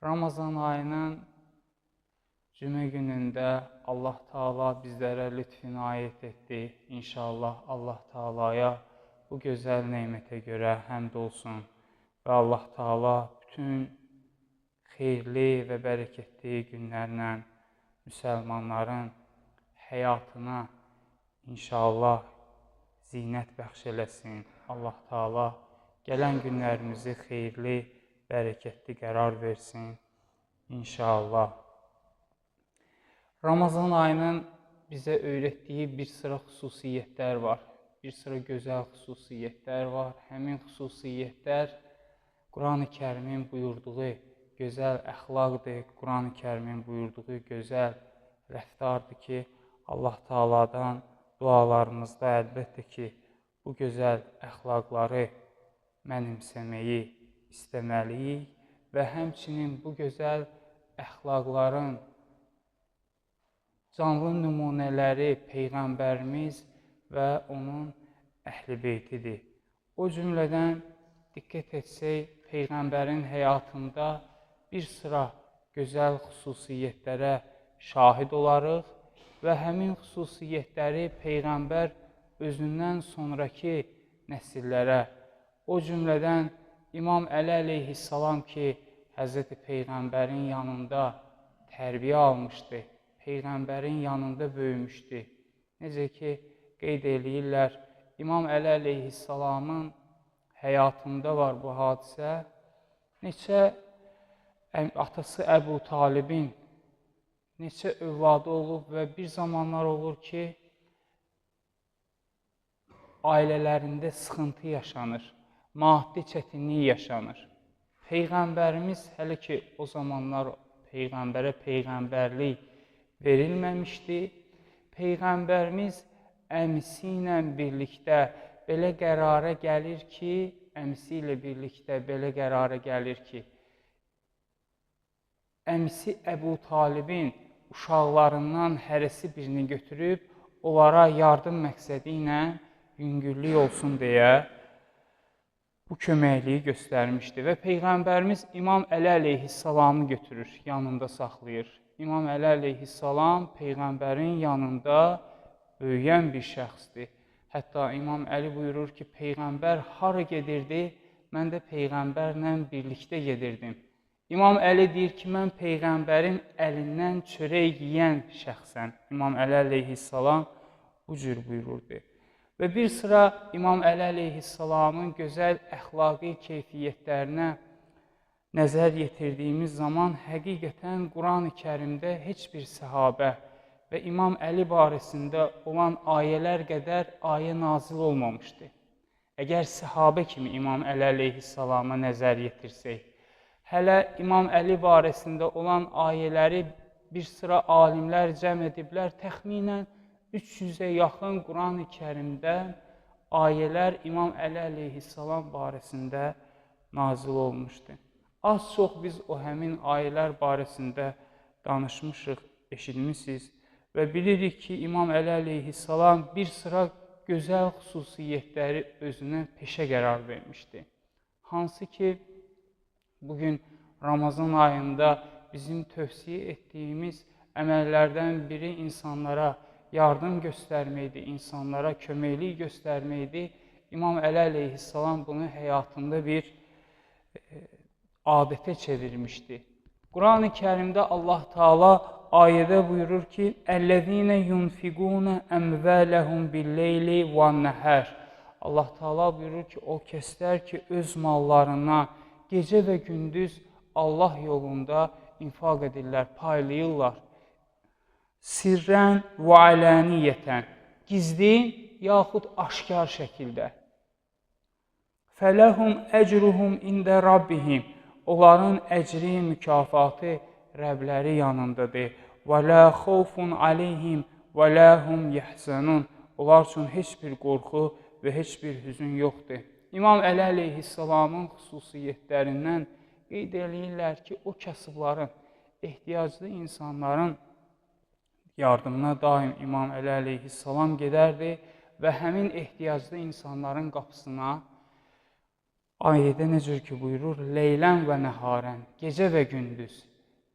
Ramazan ayının cümə günündə Allah Taala bizlərə lütf inayət etdi. İnşallah Allah Taalaya bu gözəl nemətə görə həmd olsun və Allah Taala bütün xeyirli və bərəkətli günlərlə müsəlmanların həyatına inşallah zinət bəxş eləsin. Allah Taala gələn günlərimizi xeyirli, bərəkətli qərar versin. İnşallah. Ramazan ayının bizə öyrətdiyi bir sıra xüsusiyyətlər var. Bir sıra gözəl xüsusiyyətlər var. Həmin xüsusiyyətlər Quran-ı Kərimin buyurduğu gözəl əxlaqdır. Quran-ı Kərimin buyurduğu gözəl rəftardır ki, Allah Taaladan dualarımızda əlbəttə ki, bu gözəl əxlaqları mənimsəməyi istəməliyik və həmçinin bu gözəl əxlaqların canlı nümunələri Peyğəmbərimiz və onun əhl-i beytidir. O cümlədən diqqət etsək, Peyğəmbərin həyatında bir sıra gözəl xüsusiyyətlərə şahid olarıq və həmin xüsusiyyətləri Peyğəmbər özündən sonraki nəsillərə, o cümlədən İmam Əli əleyhissalam ki, Həzrəti Peyğəmbərin yanında tərbiyə almışdı, Peyğəmbərin yanında böyümüşdü. Necə ki, qeyd eləyirlər, İmam Əli əleyhissalamın həyatında var bu hadisə. Neçə atası Əbu Talibin neçə övladı olub və bir zamanlar olur ki, ailələrində sıxıntı yaşanır, maddi çətinlik yaşanır. Peyğəmbərimiz hələ ki, o zamanlar Peyğəmbərə peyğəmbərlik verilməmişdi. Peyğəmbərimiz əmisi ilə birlikdə belə qərara gəlir ki, əmisi ilə birlikdə belə qərara gəlir ki, əmisi Əbu Talibin uşaqlarından hərəsi birini götürüb, onlara yardım məqsədi ilə yüngüllük olsun deyə bu köməkliyi göstərmişdi və Peyğəmbərimiz İmam Əli əleyhissalamı götürür, yanında saxlayır. İmam Əli əleyhissalam Peyğəmbərin yanında böyüyən bir şəxsdir. Hətta İmam Əli buyurur ki, Peyğəmbər hara gedirdi, mən də Peyğəmbərlə birlikdə gedirdim. İmam Əli deyir ki, mən Peyğəmbərin əlindən çörək yeyən şəxsən. İmam Əli əleyhissalam bu cür buyururdu. Və bir sıra İmam Əli əleyhissalamın gözəl əxlaqi keyfiyyətlərinə nəzər yetirdiyimiz zaman həqiqətən Quran-ı Kərimdə heç bir səhabə və İmam Əli barəsində olan ayələr qədər ayə nazil olmamışdı. Əgər səhabə kimi İmam Əli əleyhissalama nəzər yetirsək, hələ İmam Əli barəsində olan ayələri bir sıra alimlər cəm ediblər, təxminən 300-ə yaxın Quran-ı Kərimdə ayələr İmam Əli əleyhissalam barəsində nazil olmuşdur. Az çox biz o həmin ayələr barəsində danışmışıq, eşitmişsiniz və bilirik ki, İmam Əli əleyhissalam bir sıra gözəl xüsusiyyətləri özünə peşə qərar vermişdi. Hansı ki, bugün Ramazan ayında bizim tövsiyə etdiyimiz əməllərdən biri insanlara yardım göstərməkdir, insanlara köməklik göstərməkdir. İmam Əli əleyhissalam bunu həyatında bir adətə çevirmişdi. Quran-ı Kərimdə Allah Taala ayədə buyurur ki, "Əllezîne yunfiqûne əmvələhum bil-leyli vən-nəhər." Allah Taala buyurur ki, o kəslər ki, öz mallarına gecə və gündüz Allah yolunda infaq edirlər, paylayırlar. Sirrən və aləniyyətən, gizli yaxud aşkar şəkildə. Fələhum əcruhum ində rabbihim, onların əcri, mükafatı Rəbləri yanındadır. Və lə xawfun aleyhim və lə hum yəhzənun, onlar üçün heç bir qorxu və heç bir hüzün yoxdur. İmam Əli əleyhissalamın xüsusiyyətlərindən qeyd edirlər ki, o kasıbların, ehtiyaclı insanların yardımına daim İmam Əli əleyhissalam gedərdi və həmin ehtiyaclı insanların qapısına Ayədə necə ki buyurur, Leylən və nəharən, gecə və gündüz.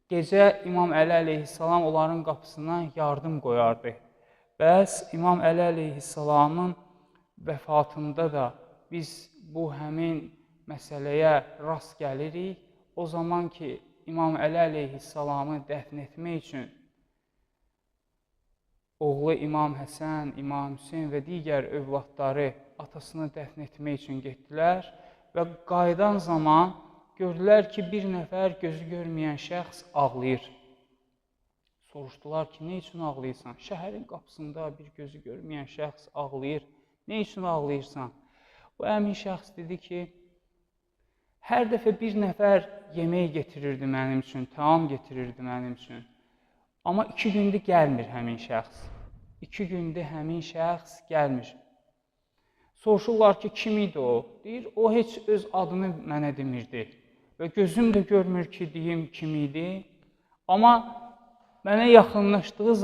Gecə İmam Əli əleyhissalam onların qapısına yardım qoyardı. Bəs İmam Əli əleyhissalamın vəfatında da biz bu həmin məsələyə rast gəlirik. O zaman ki, İmam Əli əleyhissalamı dəfn etmək üçün oğlu İmam Həsən, İmam Hüseyin və digər övladları atasını dəfn etmək üçün getdilər və qayıdan zaman gördülər ki, bir nəfər gözü görməyən şəxs ağlayır. Soruşdular ki, nə üçün ağlayırsan? Şəhərin qapısında bir gözü görməyən şəxs ağlayır. Nə üçün ağlayırsan? Bu həmin şəxs dedi ki, hər dəfə bir nəfər yemək getirirdi mənim üçün, taam getirirdi mənim üçün. Amma 2 gündür gəlmir həmin şəxs. 2 gündür həmin şəxs gəlmir. Soruşurlar ki, kim idi o? Deyir, o heç öz adını mənə demirdi. Və gözüm də görmür ki, deyim kim idi. Amma mənə yaxınlaşdığı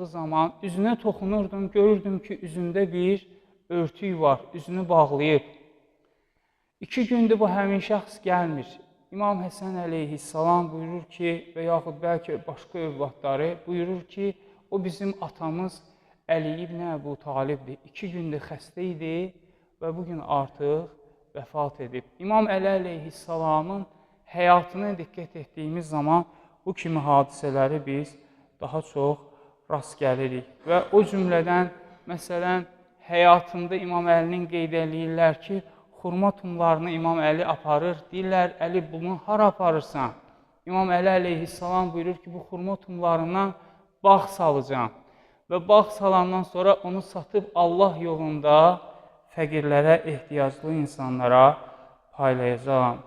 zaman üzünə toxunurdum, görürdüm ki, üzündə bir örtük var, üzünü bağlayıb. 2 gündür bu həmin şəxs gəlmir. İmam Həsən əleyhissalam buyurur ki, və yaxud bəlkə başqa övladları buyurur ki, o bizim atamız Əli ibn Əbu Talibdir. 2 gündür xəstə idi və bugün artıq vəfat edib. İmam Əli əleyhissalamın həyatına diqqət etdiyimiz zaman bu kimi hadisələri biz daha çox rast gəlirik. Və o cümlədən, məsələn, həyatında İmam Əlinin qeyd eləyirlər ki, xurma tumlarını İmam Əli aparır. Deyirlər, Əli, bunu hara aparırsan? İmam Əli əleyhissalam buyurur ki, bu xurma tumlarından bağ salacağım. Və bağ salandan sonra onu satıb Allah yolunda fəqirlərə, ehtiyaclı insanlara paylayacağam.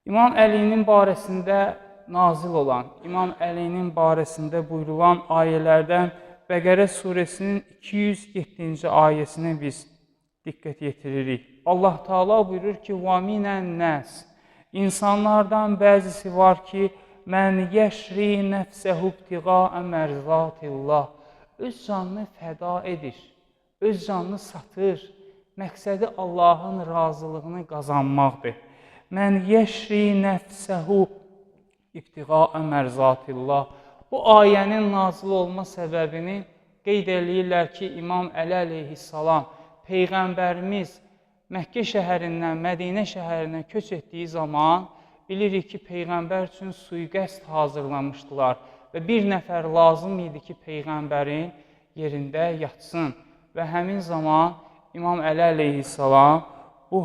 İmam Əlinin barəsində nazil olan, İmam Əlinin barəsində buyurulan ayələrdən Bəqərə surəsinin 207-ci ayəsinə biz diqqət yetiririk. Allah Teala buyurur ki, وَمِنَ النَّاسِ İnsanlardan bəzisi var ki, مَنْ يَشْرِي نَفْسَهُ ابْتِغَاءَ مَرْضَاتِ اللّٰهِ Öz canını fəda edir, öz canını satır. Məqsədi Allahın razılığını qazanmaqdır. Mən yəşri nəfsəhu ibtiğaə mərzatillah. Bu ayənin nazil olma səbəbini qeyd eləyirlər ki, İmam Əli əleyhissalam, Peyğəmbərimiz Məkkə şəhərindən Mədinə şəhərinə köç etdiyi zaman bilirik ki, Peyğəmbər üçün sui-qəsd hazırlamışdılar. Və bir nəfər lazım idi ki, Peyğəmbərin yerində yatsın. Və həmin zaman İmam Əli əleyhissalam bu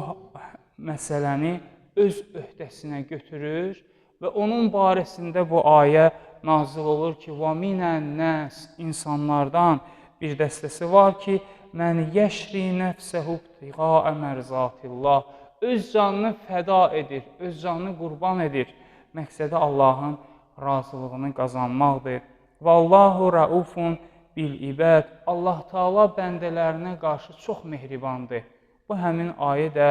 məsələni öz öhdəsinə götürür və onun barəsində bu ayə nazil olur ki, وَمِنَ النَّاسِ İnsanlardan bir dəstəsi var ki, مَنْ يَشْرِ نَفْسَهُ ابْتِغَاءَ مَرْضَاتِ اللّٰهِ Öz canını fəda edir, öz canını qurban edir. Məqsədi Allahın razılığını qazanmaqdır. Vallahu raufun bil ibad. Allah Taala bəndələrinə qarşı çox mehribandır. Bu həmin ayə də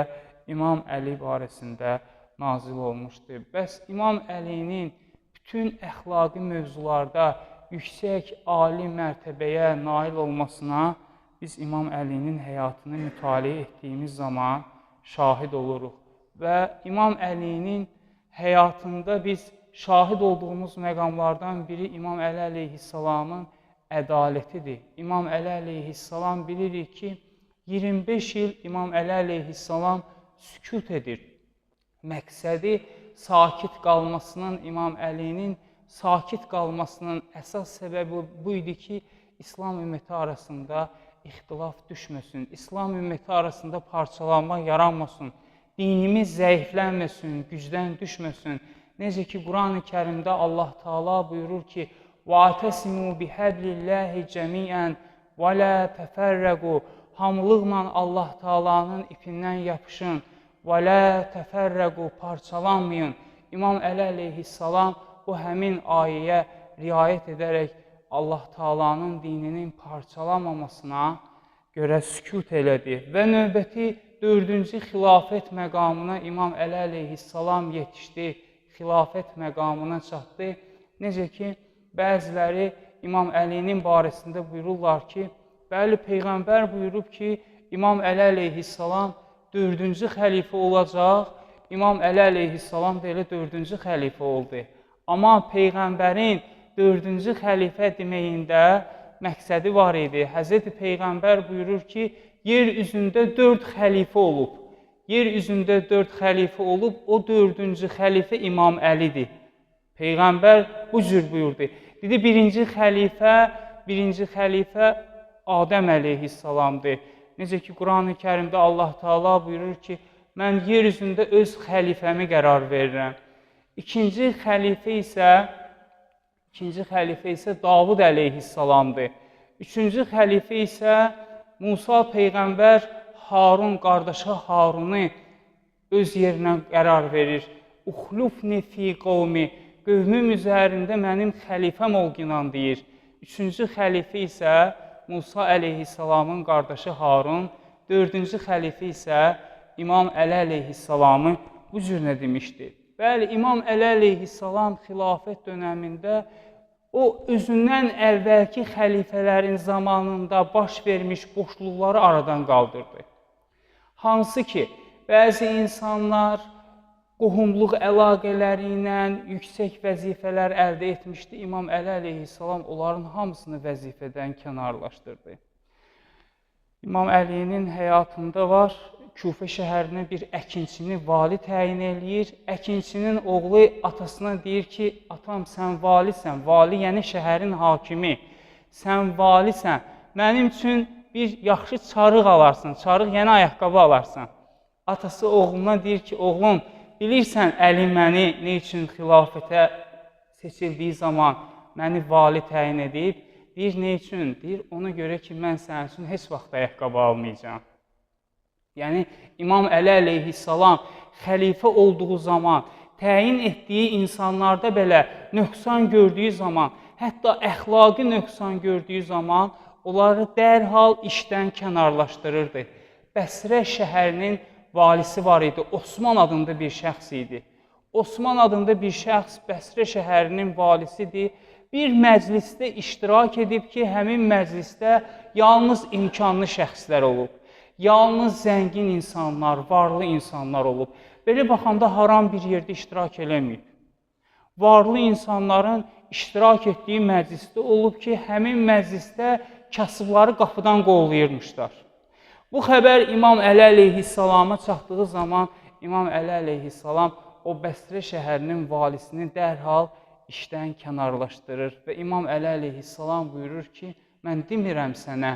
İmam Əli barəsində nazil olmuşdur. Bəs İmam Əlinin bütün əxlaqi mövzularda yüksək, ali mərtəbəyə nail olmasına biz İmam Əlinin həyatını mütaliə etdiyimiz zaman şahid oluruq. Və İmam Əlinin həyatında biz şahid olduğumuz məqamlardan biri İmam Əli əleyhissalamın ədalətidir. İmam Əli əleyhissalam bilirik ki, 25 il İmam Əli əleyhissalam sükut edir. Məqsədi sakit qalmasının, İmam Əlinin sakit qalmasının əsas səbəbi bu idi ki, İslam ümməti arasında ixtilaf düşməsin, İslam ümməti arasında parçalanma yaranmasın, dinimiz zəiflənməsin, gücdən düşməsin. Necə ki, Quran-ı Kərimdə Allah Teala buyurur ki, وَاَتَسِمُوا بِحَبْلِ اللّٰهِ جَمِيعًا وَلَا تَفَرَّقُوا Hamılıqla Allah Teala'nın ipindən yapışın. وَلَا تَفَرَّقُوا Parçalanmayın. İmam Əli əleyhissalam bu həmin ayəyə riayət edərək Allah Teala'nın dininin parçalanmamasına görə sükut elədi. Və növbəti 4-cü xilafət məqamına İmam Əli əleyhissalam yetişdi. Xilafət məqamına çatdı. Necə ki, bəziləri İmam Əlinin barəsində buyururlar ki, bəli, Peyğəmbər buyurub ki, İmam Əli əleyhissalam dördüncü xəlifə olacaq. İmam Əli əleyhissalam da elə dördüncü xəlifə oldu. Amma Peyğəmbərin dördüncü xəlifə deməyində məqsədi var idi. Həzreti Peyğəmbər buyurur ki, yer üzündə 4 xəlifə olub. Yer üzündə 4 xəlifə olub, o dördüncü xəlifə İmam Əlidir. Peyğəmbər bu cür buyurdu. Dedi, birinci xəlifə Adəm əleyhissalamdır. Necə ki, Quran-ı Kərimdə Allah Teala buyurur ki, mən yer üzündə öz xəlifəmi qərar verirəm. İkinci xəlifə isə Davud əleyhissalamdır. Üçüncü xəlifə isə Musa Peyğəmbər Harun, qardaşı Harunu öz yerinə qərar verir. Uxlufni fi qavmi, qövmüm üzərində mənim xəlifəm olqinan deyir. Üçüncü xəlifə isə Musa əleyhissalamın qardaşı Harun, dördüncü xəlifə isə İmam Əli əleyhissalamı bu cür demişdir. Bəli, İmam Əli əleyhissalam xilafət dönəmində o özündən əvvəlki xəlifələrin zamanında baş vermiş boşluqları aradan qaldırdı. Hansı ki, bəzi insanlar qohumluq əlaqələri ilə yüksək vəzifələr əldə etmişdi. İmam Əli əleyhissalam onların hamısını vəzifədən kənarlaşdırdı. İmam Əlinin həyatında var, Küfə şəhərinə bir əkinçini vali təyin eləyir. Əkinçinin oğlu atasına deyir ki, atam sən valisən, vali yəni şəhərin hakimi, sən valisən, mənim üçün bir yaxşı çarıq alarsan, çarıq yəni ayaqqabı alarsan. Atası oğluna deyir ki, oğlum, bilirsən Əli məni nə üçün xilafətə seçildiyi zaman məni vali təyin edib? Deyir, nə üçün? Deyir, ona görə ki, mən sənin üçün heç vaxt ayaqqabı almayacağam. Yəni, İmam Əli əleyhissalam xəlifə olduğu zaman, təyin etdiyi insanlarda belə nöqsan gördüyü zaman, hətta əxlaqi nöqsan gördüyü zaman, onları dərhal işdən kənarlaşdırırdı. Bəsrə şəhərinin valisi var idi, Osman adında bir şəxs idi. Osman adında bir şəxs Bəsrə şəhərinin valisidir. Bir məclisdə iştirak edib ki, həmin məclisdə yalnız imkanlı şəxslər olub. Yalnız zəngin insanlar, varlı insanlar olub. Belə baxanda haram bir yerdə iştirak eləməyib. Varlı insanların iştirak etdiyi məclisdə olub ki, həmin məclisdə kasıbları qapıdan qovlayırmışlar. Bu xəbər İmam Əli əleyhissalama çatdığı zaman İmam Əli əleyhissalam o Bəsrə şəhərinin valisini dərhal işdən kənarlaşdırır və İmam Əli əleyhissalam buyurur ki, mən demirəm sənə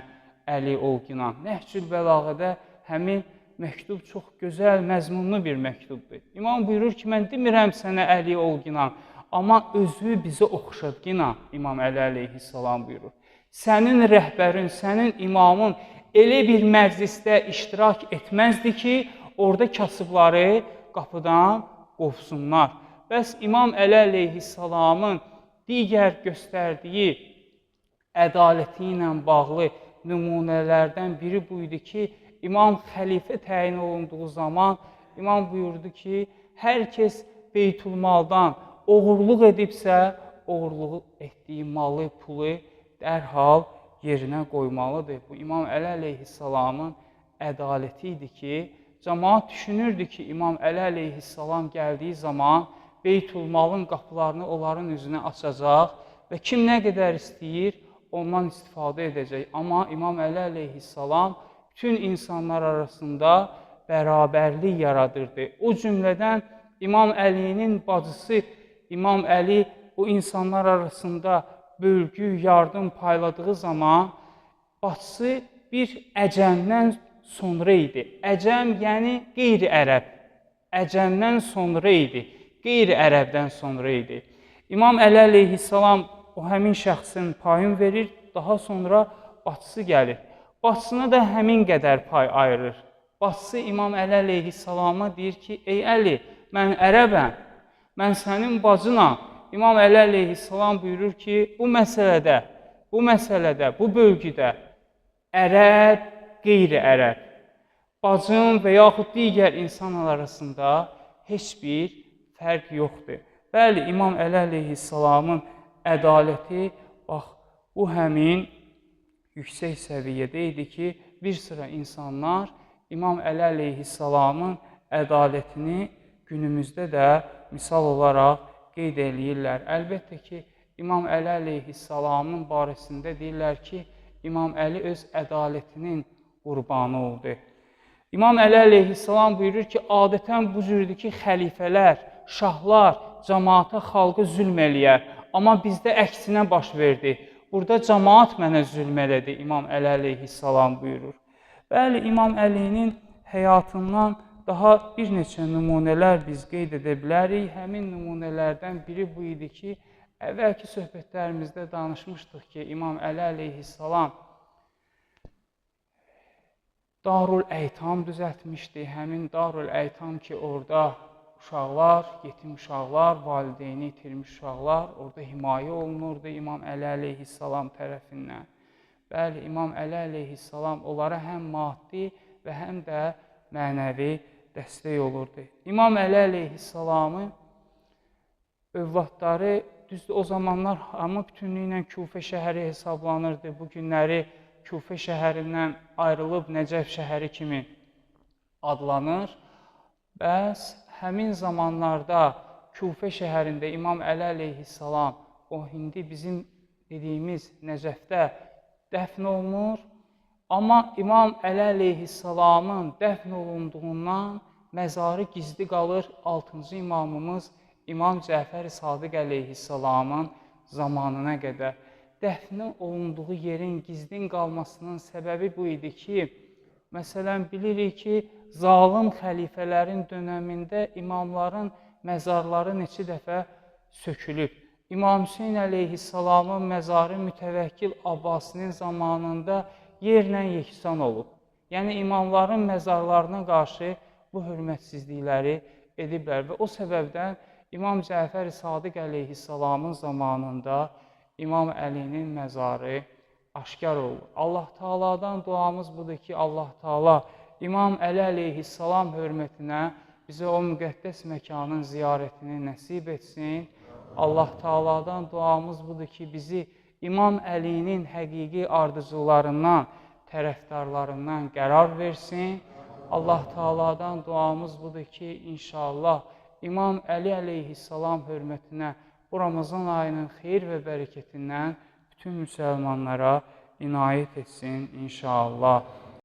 Əli olqinan. Nəhcül Bəlağədə həmin məktub çox gözəl, məzmunlu bir məktubdur. İmam buyurur ki, mən demirəm sənə Əli olqinan, amma özü bizə oxşadqinan, İmam Əli əleyhissalam buyurur. Sənin rəhbərin, sənin imamın elə bir məclisdə iştirak etməzdi ki, orada kasıbları qapıdan qovsunlar. Bəs İmam Əli əleyhissalamın digər göstərdiyi ədaləti ilə bağlı nümunələrdən biri buydu ki, İmam xəlifə təyin olunduğu zaman İmam buyurdu ki, hər kəs Beytülmaldan oğurluq edibsə, oğurluq etdiyi malı, pulu dərhal yerinə qoymalıdır. Bu İmam Əli əleyhissalamın ədaləti idi ki, cəmaat düşünürdü ki, İmam Əli əleyhissalam gəldiyi zaman Beytülmalın qapılarını onların üzünə açacaq və kim nə qədər istəyir, ondan istifadə edəcək. Amma İmam Əli əleyhissalam bütün insanlar arasında bərabərlik yaradırdı. O cümlədən İmam Əlinin bacısı İmam Əli o insanlar arasında bölgü, yardım payladığı zaman bacısı bir əcəmdən sonra idi. Əcəm yəni qeyri-ərəb. Əcəmdən sonra idi. Qeyri-ərəbdən sonra idi. İmam Əli əleyhissalam o həmin şəxsin payını verir, daha sonra bacısı gəlir. Bacısına da həmin qədər pay ayırır. Bacısı İmam Əli əleyhissalama deyir ki, ey Əli, mən ərəbəm, mən sənin bacınam. İmam Əli əleyhissalam buyurur ki, bu məsələdə, bu bölgüdə ərəb, qeyri-ərəb, bacım və yaxud digər insanlar arasında heç bir fərq yoxdur. Bəli, İmam Əli əleyhissalamın ədaləti, bax, bu həmin yüksək səviyyədə idi ki, bir sıra insanlar İmam Əli əleyhissalamın ədalətini günümüzdə də misal olaraq qeyd eləyirlər. Əlbəttə ki, İmam Əli əleyhissalamın barəsində deyirlər ki, İmam Əli öz ədalətinin qurbanı oldu. İmam Əli əleyhissalam buyurur ki, adətən bu cürdür ki, xəlifələr, şahlar cəmaata, xalqa zülm eləyər. Amma bizdə əksinə baş verdi. Burada cəmaat mənə zülm elədi, İmam Əli əleyhissalam buyurur. Bəli, İmam Əlinin həyatından daha bir neçə nümunələr biz qeyd edə bilərik. Həmin nümunələrdən biri bu idi ki, əvvəlki söhbətlərimizdə danışmışdıq ki, İmam Əli əleyhissalam Darul Əytam düzəltmişdi. Həmin Darul Əytam ki, orada uşaqlar, yetim uşaqlar, valideyni itirmiş uşaqlar orada himayə olunurdu İmam Əli əleyhissalam tərəfindən. Bəli, İmam Əli əleyhissalam onlara həm maddi və həm də mənəvi dəstək olurdu. İmam Əli əleyhissalamı övladları, düzdür, o zamanlar hamı bütünlüklə Kufə şəhəri hesablanırdı. Bu günləri Kufə şəhərindən ayrılıb Nəcəf şəhəri kimi adlanır. Bəs həmin zamanlarda Kufə şəhərində İmam Əli əleyhissalam o indi bizim dediyimiz Nəcəfdə dəfn olunur. Amma İmam Əli əleyhissalamın dəfn olunduğundan məzarı gizli qalır 6-cı imamımız İmam Cəfər-i Sadiq əleyhissalamın zamanına qədər. Dəfn olunduğu yerin gizlin qalmasının səbəbi bu idi ki, məsələn, bilirik ki, zalım xəlifələrin dönəmində imamların məzarları neçə dəfə sökülüb. İmam Hüseyin əleyhissalamın məzarı Mütəvəkkil Abbasinin zamanında yerlə yeksan olub. Yəni, imamların məzarlarına qarşı bu hörmətsizlikləri ediblər və o səbəbdən İmam Cəfər-i Sadiq əleyhissalamın zamanında İmam Əlinin məzarı aşkar olur. Allah Taala'dan duamız budur ki, Allah Taala İmam Əli əleyhissalam hörmətinə bizə o müqəddəs məkanın ziyarətini nəsib etsin. Allah Taala'dan duamız budur ki, bizi İmam Əlinin həqiqi ardıcılarından, tərəfdarlarından qərar versin. Allah Taala'dan duamız budur ki, inşallah İmam Əli əleyhissalam hörmətinə bu Ramazan ayının xeyir və bərəkətindən bütün müsəlmanlara inayət etsin inşallah.